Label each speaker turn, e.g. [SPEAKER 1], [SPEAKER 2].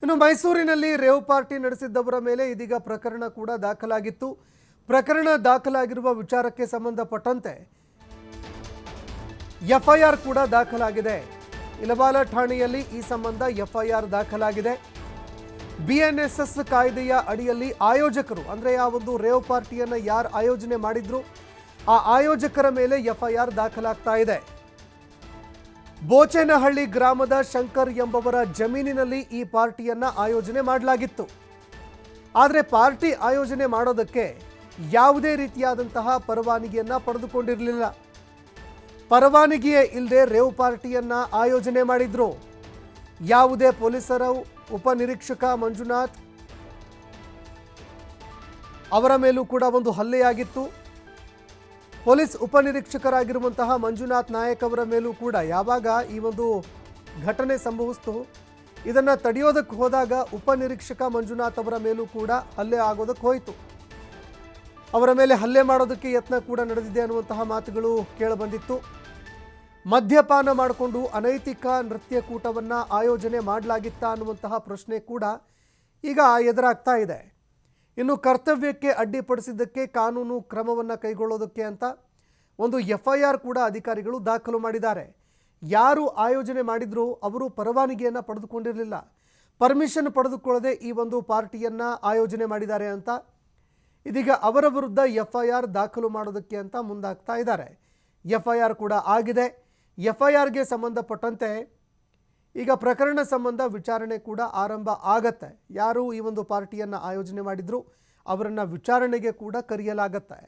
[SPEAKER 1] ಇನ್ನು ಮೈಸೂರಿನಲ್ಲಿ rave party ನಡೆಸಿದ್ದವರ ಮೇಲೆ ಇದೀಗ ಪ್ರಕರಣ ಕೂಡ ದಾಖಲಾಗಿತ್ತು. ಪ್ರಕರಣ ದಾಖಲಾಗಿರುವ ವಿಚಾರಕ್ಕೆ ಸಂಬಂಧಪಟ್ಟಂತೆ ಎಫ್ಐಆರ್ ಕೂಡ ದಾಖಲಾಗಿದೆ. ಇಲವಾಲ ಠಾಣೆಯಲ್ಲಿ ಈ ಸಂಬಂಧ ಎಫ್ಐಆರ್ ದಾಖಲಾಗಿದೆ. ಬಿಎನ್ಎಸ್ಎಸ್ ಕಾಯ್ದೆಯ ಅಡಿಯಲ್ಲಿ ಆಯೋಜಕರು ಅಂದರೆ ಆ ಒಂದು ರೇವ್ ಪಾರ್ಟಿಯನ್ನು ಯಾರು ಆಯೋಜನೆ ಮಾಡಿದ್ರು ಆ ಆಯೋಜಕರ ಮೇಲೆ ಎಫ್ಐಆರ್ ದಾಖಲಾಗ್ತಾ ಇದೆ. ಬೋಚೇನಹಳ್ಳಿ ಗ್ರಾಮದ ಶಂಕರ್ ಎಂಬವರ ಜಮೀನಿನಲ್ಲಿ ಈ ಪಾರ್ಟಿಯನ್ನ ಆಯೋಜನೆ ಮಾಡಲಾಗಿತ್ತು. ಆದರೆ ಪಾರ್ಟಿ ಆಯೋಜನೆ ಮಾಡೋದಕ್ಕೆ ಯಾವುದೇ ರೀತಿಯಾದಂತಹ ಪರವಾನಗಿಯನ್ನ ಪಡೆದುಕೊಂಡಿರಲಿಲ್ಲ. ಪರವಾನಗಿಯೇ ಇಲ್ಲದೆ ರೇವ್ ಪಾರ್ಟಿಯನ್ನ ಆಯೋಜನೆ ಮಾಡಿದ್ರು. ಯಾವುದೇ ಪೊಲೀಸರು ಉಪನಿರೀಕ್ಷಕ ಮಂಜುನಾಥ್ ಅವರ ಮೇಲೂ ಕೂಡ ಒಂದು ಹಲ್ಲೆಯಾಗಿತ್ತು. ಪೊಲೀಸ್ ಉಪನಿರೀಕ್ಷಕರಾಗಿರುವಂತಹ ಮಂಜುನಾಥ್ ನಾಯಕ್ ಅವರ ಮೇಲೂ ಕೂಡ ಯಾವಾಗ ಈ ಒಂದು ಘಟನೆ ಸಂಭವಿಸ್ತು ಇದನ್ನು ತಡೆಯೋದಕ್ಕೆ ಹೋದಾಗ ಉಪನಿರೀಕ್ಷಕ ಮಂಜುನಾಥ್ ಅವರ ಮೇಲೂ ಕೂಡ ಹಲ್ಲೆ ಆಗೋದಕ್ಕೆ ಹೋಯಿತು. ಅವರ ಮೇಲೆ ಹಲ್ಲೆ ಮಾಡೋದಕ್ಕೆ ಯತ್ನ ಕೂಡ ನಡೆದಿದೆ ಅನ್ನುವಂತಹ ಮಾತುಗಳು ಕೇಳಿಬಂದಿತ್ತು. ಮದ್ಯಪಾನ ಮಾಡಿಕೊಂಡು ಅನೈತಿಕ ನೃತ್ಯಕೂಟವನ್ನು ಆಯೋಜನೆ ಮಾಡಲಾಗಿತ್ತ ಅನ್ನುವಂತಹ ಪ್ರಶ್ನೆ ಕೂಡ ಈಗ ಎದುರಾಗ್ತಾ ಇದೆ. ಇನ್ನು ಕರ್ತವ್ಯಕ್ಕೆ ಅಡ್ಡಿಪಡಿಸಿದ್ದಕ್ಕೆ ಕಾನೂನು ಕ್ರಮವನ್ನು ಕೈಗೊಳ್ಳೋದಕ್ಕೆ ಅಂತ ಒಂದು ಎಫ್ಐಆರ್ ಕೂಡ ಅಧಿಕಾರಿಗಳು ದಾಖಲು ಮಾಡಿದ್ದಾರೆ. ಯಾರು ಆಯೋಜನೆ ಮಾಡಿದ್ರು ಅವರು ಪರವಾನಗಿಯನ್ನು ಪಡೆದುಕೊಂಡಿರಲಿಲ್ಲ. ಪರ್ಮಿಷನ್ ಪಡೆದುಕೊಳ್ಳದೆ ಈ ಒಂದು ಪಾರ್ಟಿಯನ್ನು ಆಯೋಜನೆ ಮಾಡಿದ್ದಾರೆ ಅಂತ ಇದೀಗ ಅವರ ವಿರುದ್ಧ ಎಫ್ಐಆರ್ ದಾಖಲು ಮಾಡೋದಕ್ಕೆ ಅಂತ ಮುಂದಾಗ್ತಾ ಇದ್ದಾರೆ. ಎಫ್ಐಆರ್ ಕೂಡ ಆಗಿದೆ. ಎಫ್ಐಆರ್ಗೆ ಸಂಬಂಧಪಟ್ಟಂತೆ ಈಗ ಪ್ರಕರಣ ಸಂಬಂಧ ವಿಚಾರಣೆ ಕೂಡ ಆರಂಭ ಆಗತ್ತೆ. ಯಾರು ಈ ಒಂದು ಪಾರ್ಟಿಯನ್ನು ಆಯೋಜನೆ ಮಾಡಿದ್ರು ಅವರನ್ನು ವಿಚಾರಣೆಗೆ ಕೂಡ ಕರೆಯಲಾಗತ್ತೆ.